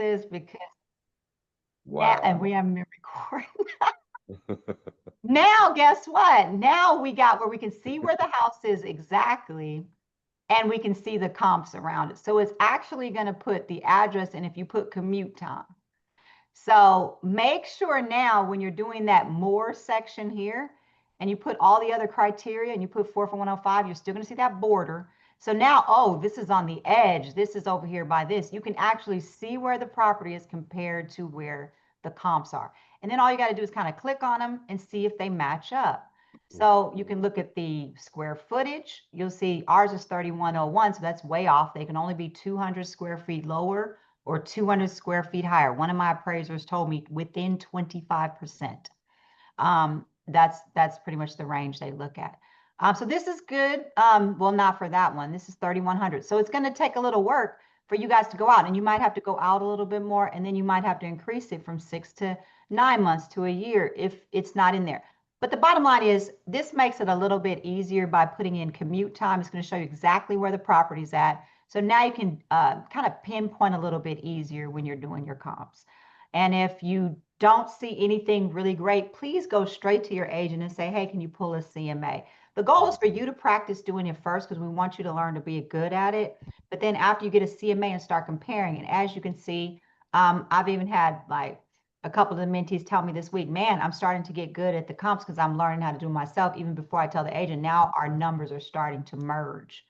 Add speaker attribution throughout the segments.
Speaker 1: is because now, and
Speaker 2: Wow.
Speaker 1: we haven't been recording. Now, guess what? Now we got where we can see where the house is exactly, and we can see the comps around it. So it's actually going to put the address in if you put commute time. So make sure now when you're doing that more section here and you put all the other criteria and you put 4 for 105, you're still going to see that border. So now, oh, this is on the edge. This is over here by this. You can actually see where the property is compared to where the comps are. And then all you got to do is kind of click on them and see if they match up. So you can look at the square footage. You'll see ours is 3101, so that's way off. They can only be 200 square feet lower or 200 square feet higher. One of my appraisers told me within 25%. That's pretty much the range they look at. So this is good. Well, not for that one. This is 3,100. So it's going to take a little work for you guys to go out, and you might have to go out a little bit more, and then you might have to increase it from 6 to 9 months to a year if it's not in there. But the bottom line is this makes it a little bit easier by putting in commute time. It's going to show you exactly where the property's at. So now you can kind of pinpoint a little bit easier when you're doing your comps. And if you don't see anything really great, please go straight to your agent and say, hey, can you pull a CMA? The goal is for you to practice doing it first because we want you to learn to be good at it. But then after you get a CMA and start comparing, and as you can see, I've even had like a couple of the mentees tell me this week, man, I'm starting to get good at the comps because I'm learning how to do myself even before I tell the agent. Now our numbers are starting to merge.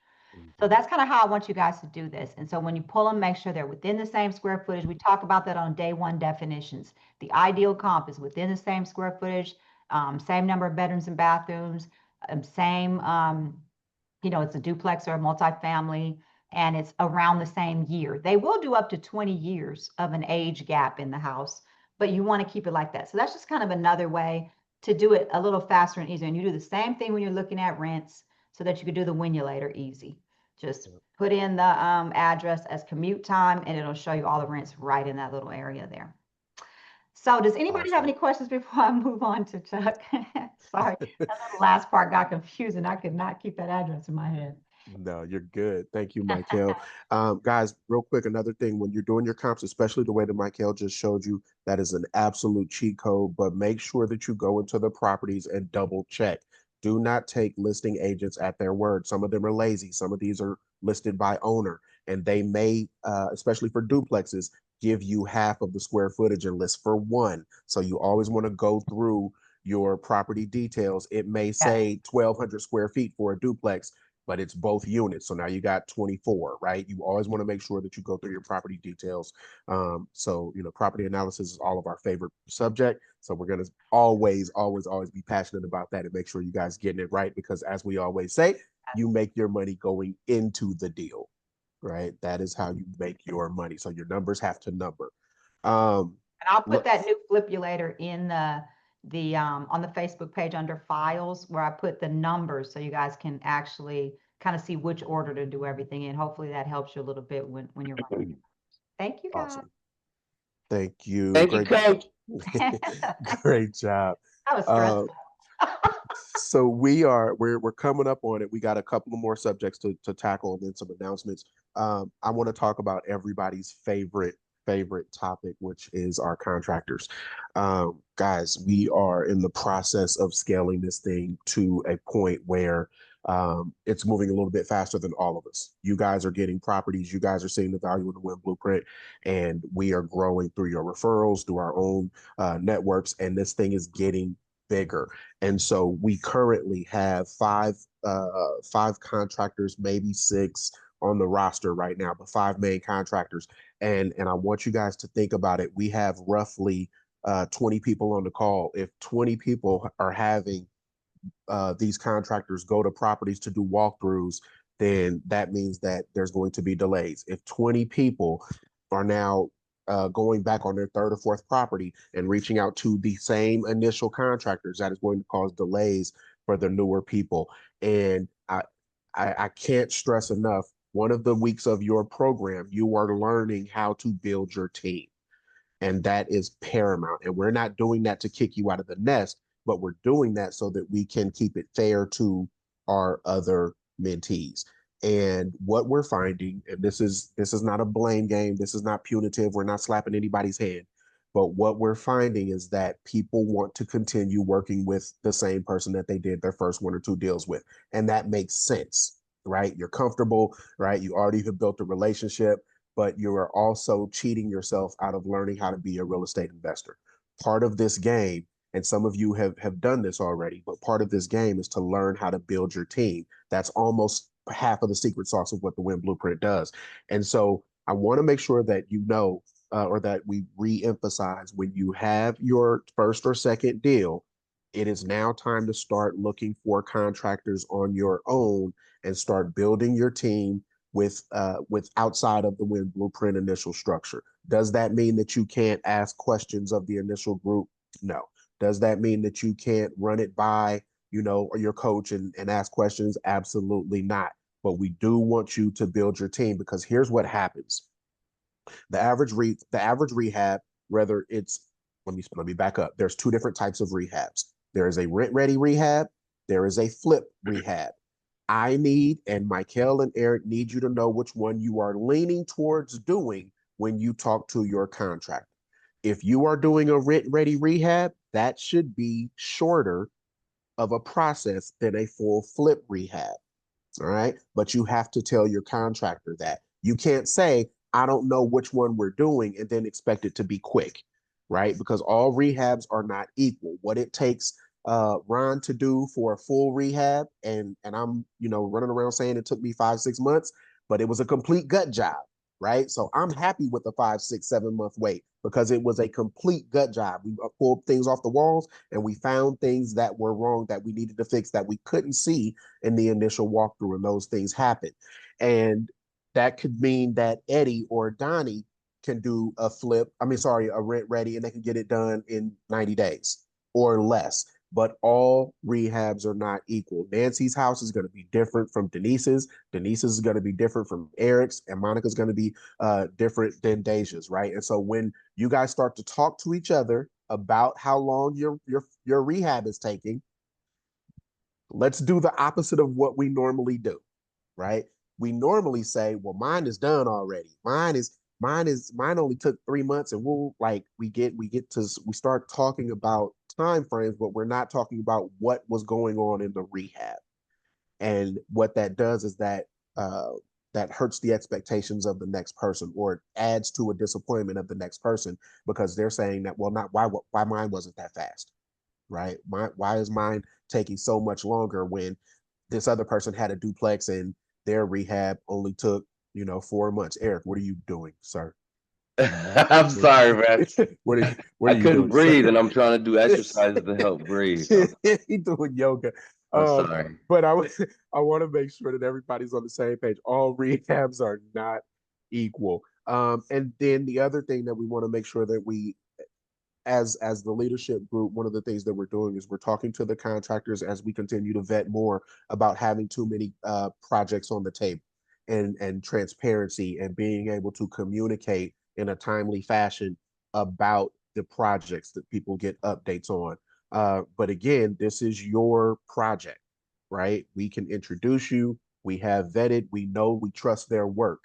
Speaker 1: So
Speaker 2: Mhm.
Speaker 1: that's kind of how I want you guys to do this. And so when you pull them, make sure they're within the same square footage. We talk about that on day one definitions. The ideal comp is within the same square footage, same number of bedrooms and bathrooms, same, it's a duplex or a multifamily, and it's around the same year. They will do up to 20 years of an age gap in the house, but you want to keep it like that. So that's just kind of another way to do it a little faster and easier. And you do the same thing when you're looking at rents so that you could do the Winulator easy. Just put in the address as commute time and it'll show you all the rents right in that little area there. So does anybody have
Speaker 2: Awesome.
Speaker 1: any questions before I move on to Chuck? Sorry, that little last part got confusing. I could not keep that address in my head.
Speaker 2: No, you're good. Thank you, Myckelle. Guys, real quick, another thing, when you're doing your comps, especially the way that Myckelle just showed you, that is an absolute cheat code, but make sure that you go into the properties and double check. Do not take listing agents at their word. Some of them are lazy. Some of these are listed by owner, and they may, especially for duplexes, give you half of the square footage and list for one. So you always want to go through your property details. It may
Speaker 1: Yes.
Speaker 2: say 1,200 square feet for a duplex, but it's both units. So now you got 24, right? You always want to make sure that you go through your property details. Property analysis is all of our favorite subject. So we're going to always be passionate about that and make sure you guys getting it right. Because as we always say, you make your money going into the deal, right? That is how you make your money. So your numbers have to number. Um,
Speaker 1: And I'll put
Speaker 2: look,
Speaker 1: that new Flipulator in the on the Facebook page under files where I put the numbers so you guys can actually kind of see which order to do everything in. Hopefully that helps you a little bit when you're running. Thank you guys.
Speaker 2: awesome. Thank you.
Speaker 3: Thank you,
Speaker 2: Great,
Speaker 3: Coach.
Speaker 1: That
Speaker 2: great job.
Speaker 1: was
Speaker 2: Uh,
Speaker 1: stressful.
Speaker 2: so we're coming up on it. We got a couple of more subjects to tackle and then some announcements. I want to talk about everybody's favorite topic, which is our contractors. Guys, we are in the process of scaling this thing to a point where it's moving a little bit faster than all of us. You guys are getting properties. You guys are seeing the value in the Win Blueprint, and we are growing through your referrals, through our own networks, and this thing is getting bigger. And so we currently have five contractors, maybe six on the roster right now, but five main contractors. And I want you guys to think about it. We have roughly 20 people on the call. If 20 people are having these contractors go to properties to do walkthroughs, then that means that there's going to be delays. If 20 people are now going back on their third or fourth property and reaching out to the same initial contractors, that is going to cause delays for the newer people. And I can't stress enough, one of the weeks of your program, you are learning how to build your team. And that is paramount. And we're not doing that to kick you out of the nest, but we're doing that so that we can keep it fair to our other mentees. And what we're finding, and this is not a blame game, this is not punitive, we're not slapping anybody's head, but what we're finding is that people want to continue working with the same person that they did their first one or two deals with. And that makes sense, right? You're comfortable, right? You already have built a relationship, but you are also cheating yourself out of learning how to be a real estate investor. Part of this game, and some of you have done this already, but part of this game is to learn how to build your team. That's almost half of the secret sauce of what the Win Blueprint does. And so I want to make sure that you know, or that we re-emphasize, when you have your first or second deal, it is now time to start looking for contractors on your own and start building your team with outside of the Win Blueprint initial structure. Does that mean that you can't ask questions of the initial group? No. Does that mean that you can't run it by, or your coach and ask questions? Absolutely not. But we do want you to build your team, because here's what happens. The average rehab, whether it's, let me back up. There's two different types of rehabs. There is a rent ready rehab. There is a flip rehab. I need, and Myckelle and Eric need you to know which one you are leaning towards doing when you talk to your contractor. If you are doing a rent ready rehab, that should be shorter of a process than a full flip rehab. All right. But you have to tell your contractor that. You can't say, I don't know which one we're doing, and then expect it to be quick, right? Because all rehabs are not equal. What it takes Ron to do for a full rehab, and I'm running around saying it took me 5-6 months, but it was a complete gut job, right? So I'm happy with the 5-6-7 month wait, because it was a complete gut job. We pulled things off the walls, and we found things that were wrong that we needed to fix that we couldn't see in the initial walkthrough, and those things happen. And that could mean that Eddie or Donnie can do a rent ready, and they can get it done in 90 days or less. But all rehabs are not equal. Nancy's house is going to be different from Denise's. Denise's is going to be different from Eric's, and Monica's going to be different than Deja's, right? And so when you guys start to talk to each other about how long your rehab is taking, let's do the opposite of what we normally do, right? We normally say, well, mine is done already. Mine only took 3 months, and we start talking about time frames, but we're not talking about what was going on in the rehab. And what that does is that hurts the expectations of the next person, or it adds to a disappointment of the next person, because they're saying that, well, not why mine wasn't that fast, right? Why is mine taking so much longer when this other person had a duplex and their rehab only took 4 months? Eric, what are you doing, sir?
Speaker 3: I'm
Speaker 2: What,
Speaker 3: sorry, man.
Speaker 2: what
Speaker 3: I
Speaker 2: are you
Speaker 3: couldn't
Speaker 2: doing, sir?
Speaker 3: breathe, and I'm trying to do exercises to help breathe.
Speaker 2: He doing yoga.
Speaker 3: I'm sorry.
Speaker 2: But I want to make sure that everybody's on the same page. All rehabs are not equal. And then the other thing that we want to make sure that we, as the leadership group, one of the things that we're doing is we're talking to the contractors as we continue to vet more about having too many projects on the table, and transparency, and being able to communicate in a timely fashion about the projects that people get updates on. But again, this is your project, right? We can introduce you. We have vetted. We know, we trust their work,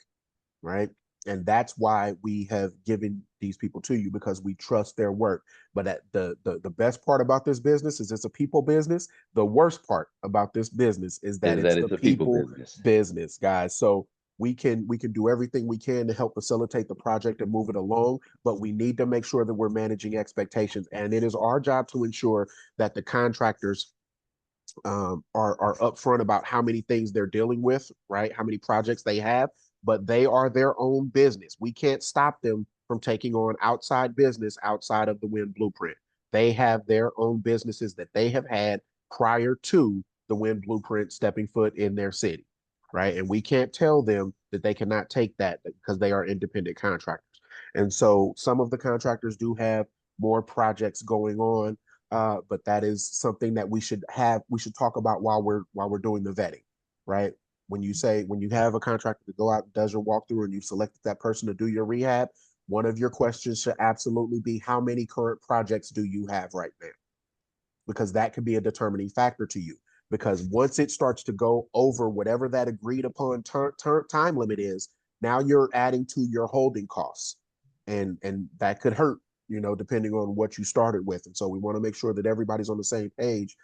Speaker 2: right? And that's why we have given these people to you, because we trust their work. But the best part about this business is it's a people business. The worst part about this business is that
Speaker 3: Is
Speaker 2: it's
Speaker 3: that
Speaker 2: the
Speaker 3: it's a people
Speaker 2: people
Speaker 3: business.
Speaker 2: business, guys. So we can do everything we can to help facilitate the project and move it along, but we need to make sure that we're managing expectations. And it is our job to ensure that the contractors are upfront about how many things they're dealing with, right? How many projects they have, but they are their own business. We can't stop them from taking on outside business outside of the Win Blueprint. They have their own businesses that they have had prior to the Win Blueprint stepping foot in their city, right? And we can't tell them that they cannot take that, because they are independent contractors. And so some of the contractors do have more projects going on, but that is something that we should talk about while we're doing the vetting, right? When you have a contractor to go out and does your walkthrough, and you've selected that person to do your rehab, one of your questions should absolutely be, how many current projects do you have right now? Because that could be a determining factor to you. because once it starts to go over whatever that agreed upon time limit is, now you're adding to your holding costs, and that could hurt, depending on what you started with. And so we want to make sure that everybody's on the same page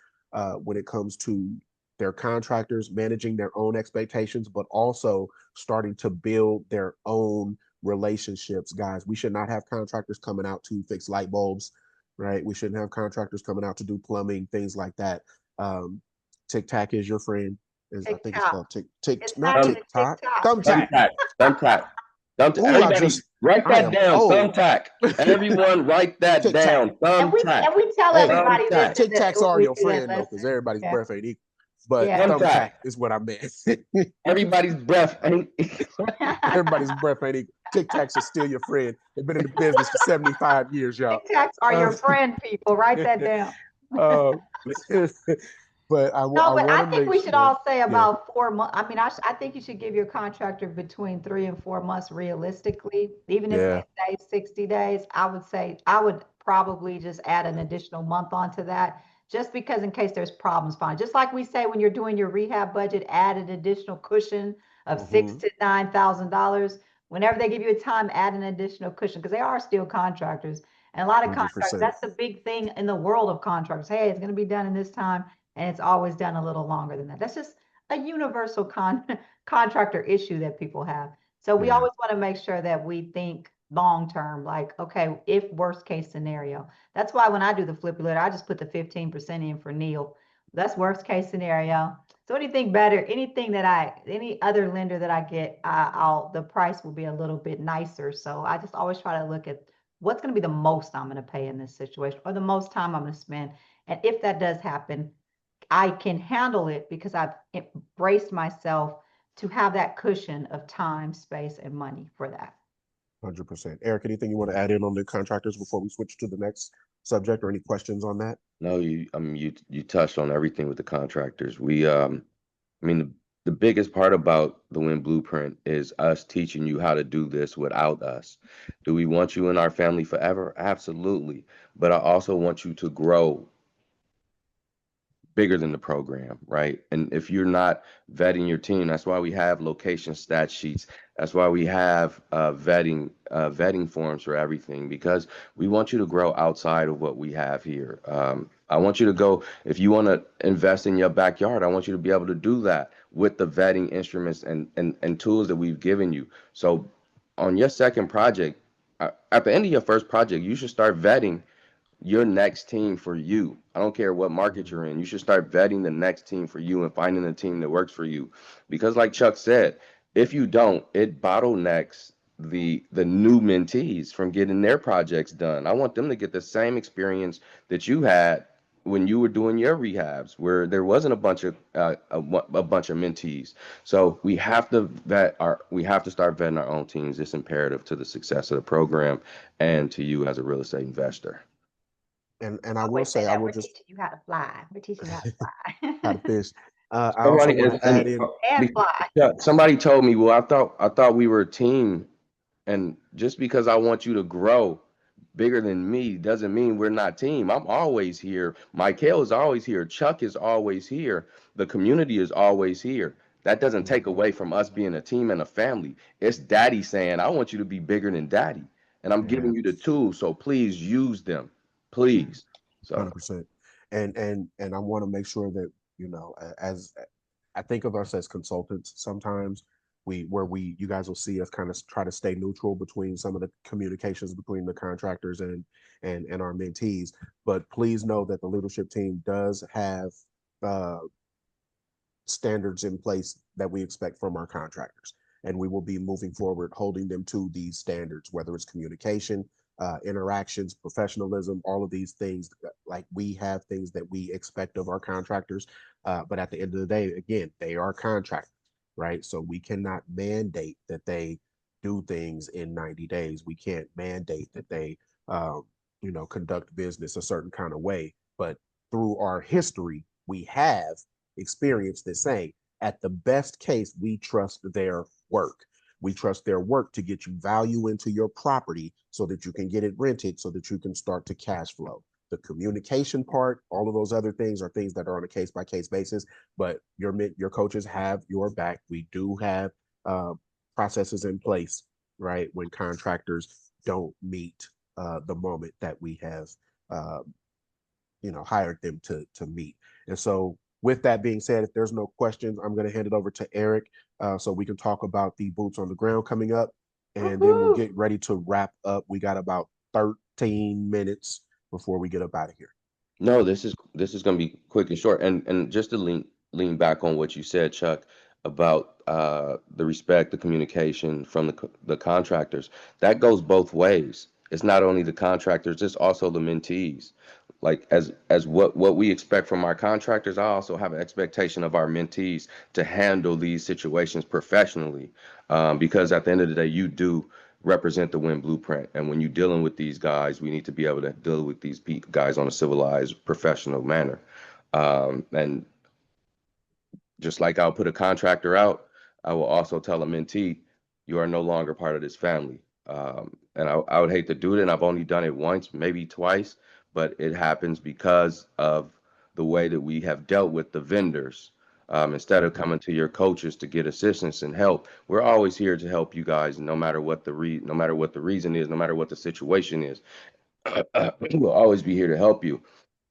Speaker 2: when it comes to their contractors managing their own expectations, but also starting to build their own relationships. Guys, we should not have contractors coming out to fix light bulbs, right? We shouldn't have contractors coming out to do plumbing, things like that. Tic Tac is your friend. I think it's called
Speaker 1: It's
Speaker 2: not
Speaker 1: not even
Speaker 2: TikTok,
Speaker 1: TikTok.
Speaker 2: Thumbtack.
Speaker 3: Thumbtack.
Speaker 2: Ooh,
Speaker 3: Everybody, write
Speaker 2: I
Speaker 3: that
Speaker 2: am
Speaker 3: down.
Speaker 2: old.
Speaker 3: Thumbtack. Everyone, write that
Speaker 2: Tic Tac.
Speaker 3: down. Thumbtack.
Speaker 1: And we tell
Speaker 2: Hey,
Speaker 1: everybody this
Speaker 3: Thumbtack.
Speaker 1: in the,
Speaker 2: Tic Tacs
Speaker 1: when
Speaker 2: are
Speaker 1: we
Speaker 2: your
Speaker 1: do that
Speaker 2: friend though, because
Speaker 1: lesson.
Speaker 2: everybody's
Speaker 1: Yeah.
Speaker 2: breath ain't equal. But
Speaker 1: Yeah.
Speaker 2: Thumbtack is what I meant.
Speaker 3: Everybody's breath ain't.
Speaker 2: Everybody's breath ain't equal. Tic Tacs are still your friend. They've been in the business for 75 years, y'all.
Speaker 1: TikToks are your friend, people. Write that down.
Speaker 2: But I
Speaker 1: No, but
Speaker 2: want
Speaker 1: I
Speaker 2: to
Speaker 1: think
Speaker 2: make
Speaker 1: we should
Speaker 2: sure.
Speaker 1: all say
Speaker 2: Yeah.
Speaker 1: about 4 months. I mean, I think you should give your contractor between 3 and 4 months realistically. Even if
Speaker 2: Yeah.
Speaker 1: they say 60 days, I would say I would probably just add an additional month onto that, just because in case there's problems, fine. Just like we say when you're doing your rehab budget, add an additional cushion of $6,000 to $9,000. Whenever they give you a time, add an additional cushion because they are still contractors. And a lot of contractors,
Speaker 2: 100%.
Speaker 1: that's the big thing in the world of contractors. Hey, it's going to be done in this time, and it's always done a little longer than that. That's just a universal contractor issue that people have. So we
Speaker 2: Yeah.
Speaker 1: always want to make sure that we think long term, like, okay, if worst case scenario. That's why when I do the Flipulator, I just put the 15% in for Neil. That's worst case scenario. So anything better, any other lender that I get, the price will be a little bit nicer. So I just always try to look at what's going to be the most I'm going to pay in this situation, or the most time I'm going to spend. And if that does happen, I can handle it because I've braced myself to have that cushion of time, space, and money for that.
Speaker 2: 100%. Eric, anything you want to add in on the contractors before we switch to the next subject, or any questions on that?
Speaker 3: No, you touched on everything with the contractors. I mean, the biggest part about the Win Blueprint is us teaching you how to do this without us. Do we want you in our family forever? Absolutely. But I also want you to grow bigger than the program, right? And if you're not vetting your team, that's why we have location stat sheets. That's why we have vetting forms for everything, because we want you to grow outside of what we have here. I want you to go, if you want to invest in your backyard, I want you to be able to do that with the vetting instruments and tools that we've given you. So on your second project, at the end of your first project, you should start vetting your next team for you. I don't care what market you're in. You should start vetting the next team for you and finding a team that works for you. Because like Chuck said, if you don't, it bottlenecks the new mentees from getting their projects done. I want them to get the same experience that you had when you were doing your rehabs, where there wasn't a bunch of mentees. So we have to start vetting our own teams. It's imperative to the success of the program and to you as a real estate investor.
Speaker 2: And I will say, I will just
Speaker 1: teaching you how to fly. We're teaching you how to fly.
Speaker 2: how to fish. I also want to add in.
Speaker 1: And fly.
Speaker 3: Yeah, somebody told me, well, I thought we were a team, and just because I want you to grow bigger than me doesn't mean we're not team. I'm always here. Myckelle is always here. Chuck is always here. The community is always here. That doesn't take away from us being a team and a family. It's daddy saying, I want you to be bigger than daddy. And I'm giving you the tools, so please use them. Please. So
Speaker 2: 100%. And I want to make sure that, as I think of us as consultants, sometimes you guys will see us kind of try to stay neutral between some of the communications between the contractors and our mentees. But please know that the leadership team does have standards in place that we expect from our contractors, and we will be moving forward holding them to these standards, whether it's communication, interactions, professionalism, all of these things. Like, we have things that we expect of our contractors, but at the end of the day, again, they are contractors, right? So we cannot mandate that they do things in 90 days. We can't mandate that they conduct business a certain kind of way. But through our history, we have experienced this saying, at the best case, we trust their work. We trust their work to get you value into your property so that you can get it rented, so that you can start to cash flow. The communication part, all of those other things are things that are on a case by case basis, but your coaches have your back. We do have processes in place, right? When contractors don't meet the moment that we have, hired them to meet. And so with that being said, if there's no questions, I'm going to hand it over to Eric so we can talk about the boots on the ground coming up, and then we'll get ready to wrap up. We got about 13 minutes before we get up out of here.
Speaker 3: No, this is going to be quick and short. And just to lean back on what you said, Chuck, about the respect, the communication from the contractors. That goes both ways. It's not only the contractors, it's also the mentees. Like as what we expect from our contractors, I also have an expectation of our mentees to handle these situations professionally, because at the end of the day, you do represent the Win Blueprint. And when you're dealing with these guys, we need to be able to deal with these guys on a civilized, professional manner. And just like I'll put a contractor out, I will also tell a mentee, you are no longer part of this family. And I would hate to do it, and I've only done it once, maybe twice, but it happens because of the way that we have dealt with the vendors. Instead of coming to your coaches to get assistance and help, we're always here to help you guys, no matter what the reason is, no matter what the situation is. We'll always be here to help you.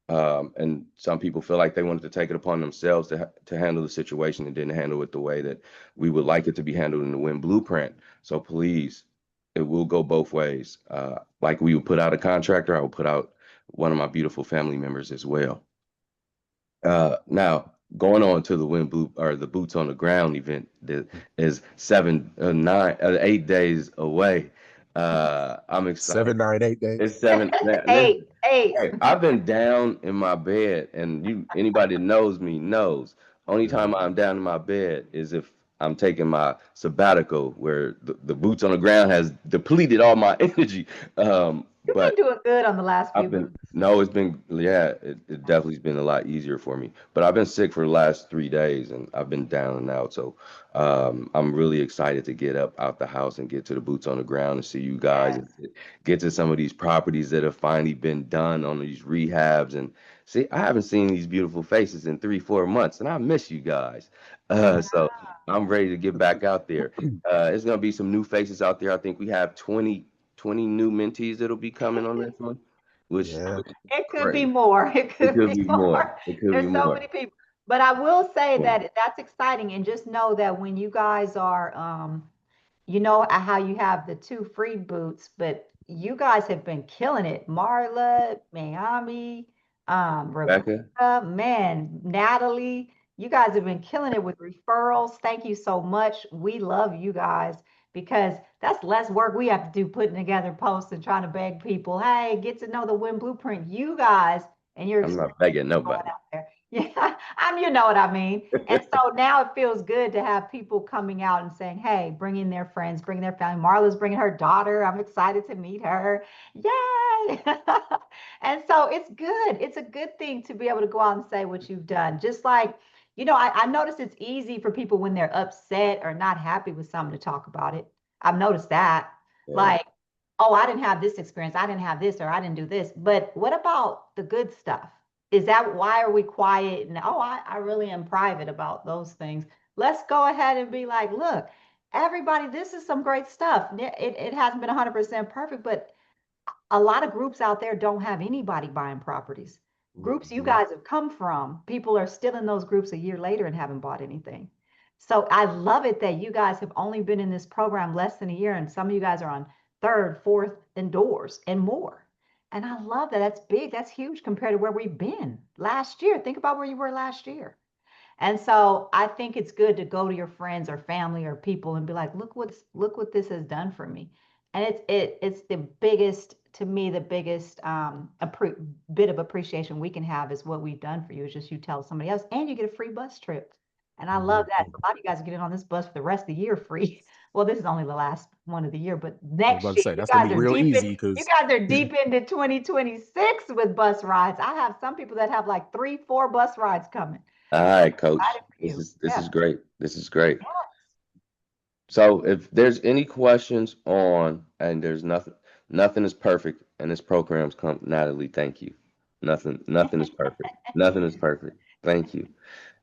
Speaker 3: And some people feel like they wanted to take it upon themselves to handle the situation and didn't handle it the way that we would like it to be handled in the Win Blueprint. So please, it will go both ways. Like we would put out a contractor, I will put out one of my beautiful family members as well. Now, going on to the the Boots on the Ground event that is 8 days away. I'm excited.
Speaker 2: 7, 9, 8 days.
Speaker 3: It's 7.
Speaker 1: Eight.
Speaker 3: Hey, I've been down in my bed, and anybody that knows me knows. Only time I'm down in my bed is if I'm taking my sabbatical, where the boots on the ground has depleted all my energy.
Speaker 1: You've
Speaker 3: But
Speaker 1: been doing good on the last few
Speaker 3: it definitely has been a lot easier for me. But I've been sick for the last 3 days, and I've been down and out. So I'm really excited to get up out the house and get to the boots on the ground and see you guys,
Speaker 1: Yes.
Speaker 3: and get to some of these properties that have finally been done on these rehabs. And see, I haven't seen these beautiful faces in 3-4 months, and I miss you guys. So I'm ready to get back out there. It's gonna be some new faces out there. I think we have 20 new mentees that'll be coming on this one, which
Speaker 2: Yeah.
Speaker 1: It could
Speaker 3: great.
Speaker 1: be more. It could
Speaker 3: could
Speaker 1: be
Speaker 3: be more.
Speaker 1: more.
Speaker 3: It could
Speaker 1: There's
Speaker 3: be
Speaker 1: so
Speaker 3: more.
Speaker 1: many people. But I will say
Speaker 3: Yeah.
Speaker 1: that that's exciting. And just know that when you guys are, how you have the 2 free boots, but you guys have been killing it. Marla, Miami,
Speaker 3: Becca,
Speaker 1: Rebecca, man, Natalie, you guys have been killing it with referrals. Thank you so much. We love you guys because that's less work we have to do putting together posts and trying to beg people, hey, get to know the Win Blueprint. You guys and your
Speaker 3: I'm not
Speaker 1: experience
Speaker 3: begging
Speaker 1: going
Speaker 3: nobody.
Speaker 1: out there. Yeah, you know what I mean. And so now it feels good to have people coming out and saying, hey, bringing their friends, bringing their family. Marla's bringing her daughter. I'm excited to meet her. Yay. And so it's good. It's a good thing to be able to go out and say what you've done. Just like, I noticed it's easy for people when they're upset or not happy with something to talk about it. I've noticed that.
Speaker 3: Yeah.
Speaker 1: Like, oh, I didn't have this experience. I didn't have this, or I didn't do this. But what about the good stuff? Is that why are we quiet? And oh, I really am private about those things. Let's go ahead and be like, look, everybody, this is some great stuff. It hasn't been 100% perfect, but a lot of groups out there don't have anybody buying properties. Groups you guys have come from, people are still in those groups a year later and haven't bought anything. So I love it that you guys have only been in this program less than a year, and some of you guys are on 3rd, 4th indoors and more. And I love that. That's big. That's huge compared to where we've been last year. Think about where you were last year. And so I think it's good to go to your friends or family or people and be like, look what this has done for me. And it's the biggest, to me, the biggest bit of appreciation we can have is what we've done for you. It's just you tell somebody else, and you get a free bus trip. And I love that. A lot of you guys are getting on this bus for the rest of the year free. Well, this is only the last one of the year, but next year,
Speaker 2: Say, that's gonna be real easy because
Speaker 1: you guys are deep into 2026 with bus rides. I have some people that have like 3, 4 bus rides coming.
Speaker 3: All right, Coach.
Speaker 1: This
Speaker 3: is great. This is great. So if there's any questions on, and there's nothing is perfect, and this program's come, Natalie, thank you. Nothing is perfect. Nothing is perfect. Thank you.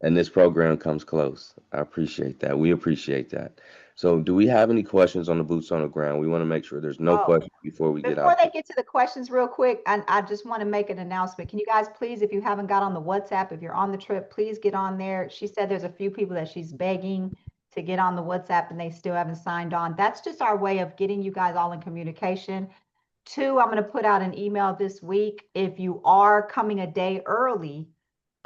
Speaker 3: And this program comes close. I appreciate that. We appreciate that. So do we have any questions on the boots on the ground? We want to make sure there's no
Speaker 1: Oh,
Speaker 3: questions before we get
Speaker 1: before
Speaker 3: out.
Speaker 1: they get to the questions real quick, I just want to make an announcement. Can you guys please, if you haven't got on the WhatsApp, if you're on the trip, please get on there. She said there's a few people that she's begging to get on the WhatsApp and they still haven't signed on. That's just our way of getting you guys all in communication. Two, I'm going to put out an email this week. If you are coming a day early,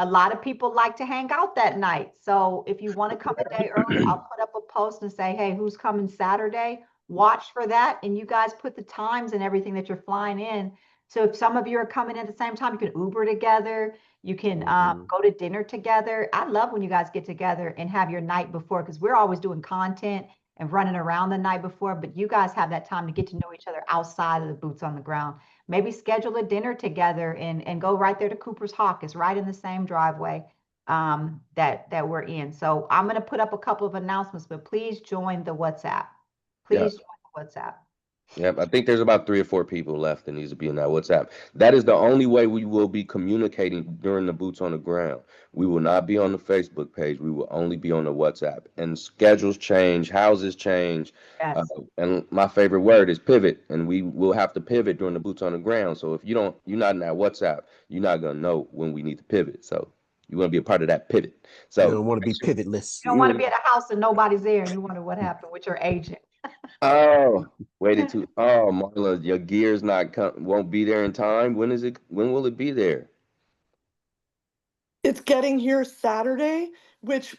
Speaker 1: a lot of people like to hang out that night. So if you want to come a day early, I'll put up a post and say, hey, who's coming Saturday? Watch for that. And you guys put the times and everything that you're flying in. So if some of you are coming in at the same time, you can Uber together. You can go to dinner together. I love when you guys get together and have your night before, because we're always doing content and running around the night before, but you guys have that time to get to know each other outside of the boots on the ground. Maybe schedule a dinner together and go right there to Cooper's Hawk. It's right in the same driveway that we're in. So I'm going to put up a couple of announcements, but please join the WhatsApp. Please join the WhatsApp.
Speaker 3: Yep, I think there's about 3 or 4 people left that needs to be in that WhatsApp. That is the only way we will be communicating during the boots on the ground. We will not be on the Facebook page. We will only be on the WhatsApp. And schedules change, houses change.
Speaker 1: Yes.
Speaker 3: And my favorite word is pivot. And we will have to pivot during the boots on the ground. So if you're not in that WhatsApp, you're not gonna know when we need to pivot. So you want to be a part of that pivot. So
Speaker 2: you don't want to be pivotless.
Speaker 1: You don't want to be at a house and nobody's there and you wonder what happened with your agent.
Speaker 3: Oh, waited too. Oh, Marla, your gear's won't be there in time. When will it be there?
Speaker 4: It's getting here Saturday, which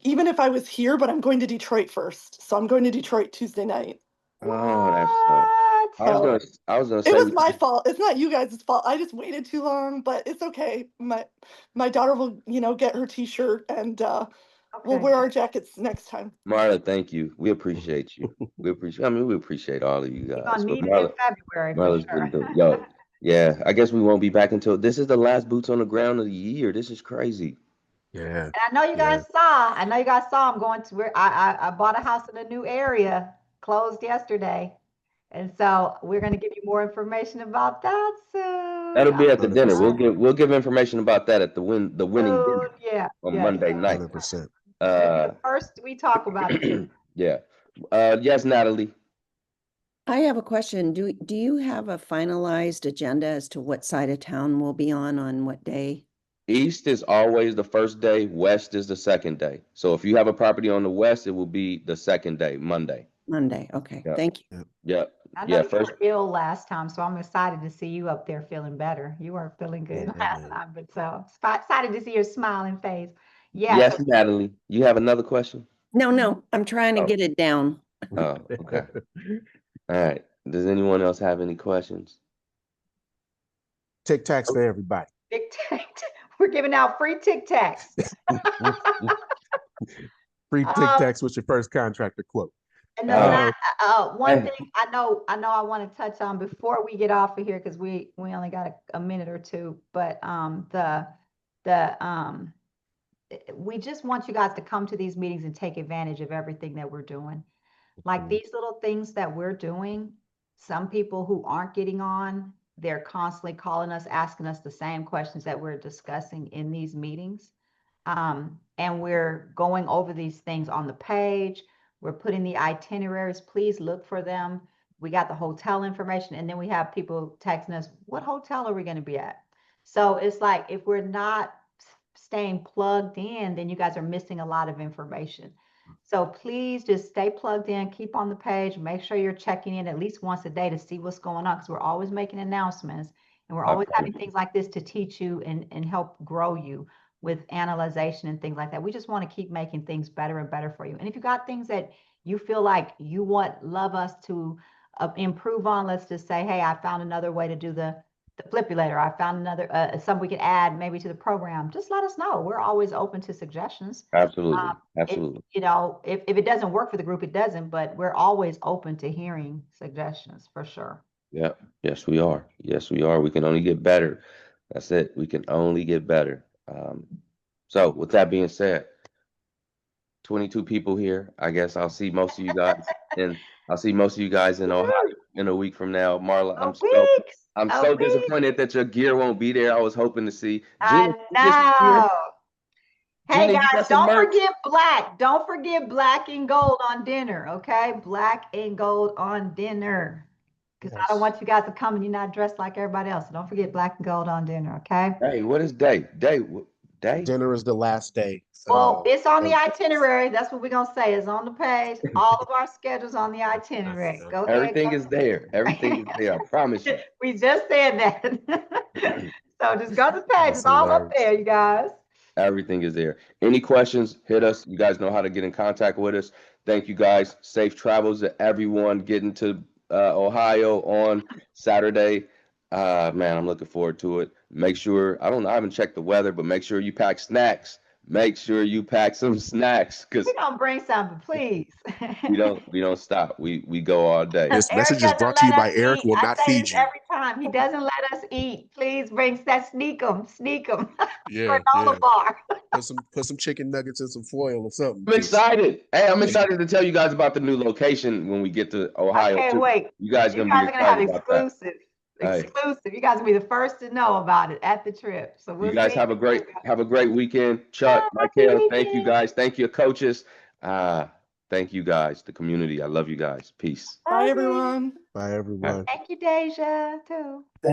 Speaker 4: even if I was here, but I'm going to Detroit first. So I'm going to Detroit Tuesday night.
Speaker 3: Oh, that's I was gonna say
Speaker 4: it was my fault. It's not you guys' fault. I just waited too long, but it's okay. My daughter will, get her t-shirt and we'll wear our jackets next time.
Speaker 3: Marla, thank you. We appreciate you. We appreciate all of you guys.
Speaker 1: You're gonna need it in February for sure.
Speaker 3: Yeah, I guess we won't be back until this is the last boots on the ground of the year. This is crazy.
Speaker 2: Yeah.
Speaker 1: And I know you guys saw. I'm going to where I bought a house in a new area, closed yesterday. And so we're going to give you more information about that soon.
Speaker 3: That'll be at the dinner. We'll give information about that at the winning
Speaker 1: dinner
Speaker 3: on Monday night.
Speaker 2: 100%.
Speaker 1: First we talk about it.
Speaker 3: Yeah. Yes, Natalie.
Speaker 5: I have a question. Do you have a finalized agenda as to what side of town we'll be on what day?
Speaker 3: East is always the first day. West is the second day. So if you have a property on the west, it will be the second day, Monday.
Speaker 5: Monday. Okay.
Speaker 3: Yep.
Speaker 5: Thank you.
Speaker 3: Yep.
Speaker 1: I know you were ill last time, so I'm excited to see you up there feeling better. You weren't feeling good last time, but so excited to see your smiling face. Yeah.
Speaker 3: Yes, Natalie. You have another question?
Speaker 5: No. I'm trying to get it down.
Speaker 3: Oh, okay. All right. Does anyone else have any questions?
Speaker 2: Tic Tacs for everybody.
Speaker 1: Tic Tac. We're giving out free Tic Tacs.
Speaker 2: Free Tic Tacs with your first contractor quote.
Speaker 1: And then one thing I know I want to touch on before we get off of here, because we only got a minute or two, but we just want you guys to come to these meetings and take advantage of everything that we're doing. Like these little things that we're doing, some people who aren't getting on, they're constantly calling us, asking us the same questions that we're discussing in these meetings. And we're going over these things on the page. We're putting the itineraries. Please look for them. We got the hotel information, and then we have people texting us, what hotel are we going to be at? So it's like, if we're not staying plugged in, then you guys are missing a lot of information. So please just stay plugged in, keep on the page, make sure you're checking in at least once a day to see what's going on, because we're always making announcements, and we're always having things like this to teach you and help grow you with analyzation and things like that. We just want to keep making things better and better for you. And if you got things that you feel like you love us to improve on, let's just say, hey, I found another way to do the Flipulator. I found another something we could add maybe to the program. Just let us know. We're always open to suggestions.
Speaker 3: Absolutely. Absolutely.
Speaker 1: If it doesn't work for the group, it doesn't, but we're always open to hearing suggestions for sure.
Speaker 3: Yeah. Yes, we are. Yes, we are. We can only get better. That's it. We can only get better. So with that being said, 22 people here. I guess I'll see most of you guys in Ohio. in a week from now. Marla,
Speaker 1: A week.
Speaker 3: I'm
Speaker 1: A
Speaker 3: so
Speaker 1: week.
Speaker 3: disappointed that your gear won't be there. I was hoping to see.
Speaker 1: I
Speaker 3: Gina, you get some gear?
Speaker 1: know. Hey
Speaker 3: Gina, you got
Speaker 1: guys,
Speaker 3: some
Speaker 1: don't
Speaker 3: merch?
Speaker 1: forget black. Don't forget black and gold on dinner, okay? Black and gold on dinner. Because I don't want you guys to come and you're not dressed like everybody else. So don't forget black and gold on dinner, okay?
Speaker 3: Hey, what is day? Day?
Speaker 2: Dinner is the last day.
Speaker 1: Well, it's on the
Speaker 2: of-
Speaker 1: itinerary. That's what we're gonna say. It's on the page. All of our schedules on the itinerary. Go ahead.
Speaker 3: Everything is there. Everything is there. I promise you.
Speaker 1: We just said that. So just go to the page.
Speaker 2: That's
Speaker 1: It's all up
Speaker 2: hilarious.
Speaker 1: there, you guys.
Speaker 3: Everything is there. Any questions, hit us. You guys know how to get in contact with us. Thank you guys. Safe travels to everyone getting to Ohio on Saturday. Man, I'm looking forward to it. Make sure, I haven't checked the weather, but make sure you pack snacks. Make sure you pack some snacks because
Speaker 1: We're gonna bring something, please.
Speaker 3: we don't stop. We go all day.
Speaker 2: This
Speaker 1: Eric
Speaker 2: message is
Speaker 1: doesn't
Speaker 2: brought to you
Speaker 1: let
Speaker 2: by
Speaker 1: us
Speaker 2: Eric
Speaker 1: eat.
Speaker 2: will
Speaker 1: I
Speaker 2: not
Speaker 1: say
Speaker 2: feed
Speaker 1: this
Speaker 2: you.
Speaker 1: every time. He doesn't let us eat. Please bring that. Sneak them.
Speaker 2: Yeah,
Speaker 1: Granola bar.
Speaker 2: Put some chicken nuggets in some foil or something.
Speaker 3: I'm excited. Hey, I'm excited to tell you guys about the new location when we get to
Speaker 1: I
Speaker 3: Ohio
Speaker 1: can't
Speaker 3: too.
Speaker 1: wait.
Speaker 3: You guys
Speaker 1: You
Speaker 3: gonna
Speaker 1: guys
Speaker 3: be
Speaker 1: are gonna have
Speaker 3: excited about that.
Speaker 1: exclusive.
Speaker 3: Hey.
Speaker 1: Exclusive. You guys will be the first to know about it at the trip. So we'll
Speaker 3: You guys
Speaker 1: see.
Speaker 3: have a great weekend. Chuck,
Speaker 1: Happy
Speaker 3: Myckelle, thank you
Speaker 1: weekend.
Speaker 3: guys. Thank you, coaches. Thank you guys, the community. I love you guys. Peace.
Speaker 4: Bye, everyone.
Speaker 2: Bye, everyone.
Speaker 1: Thank you, Deja, too.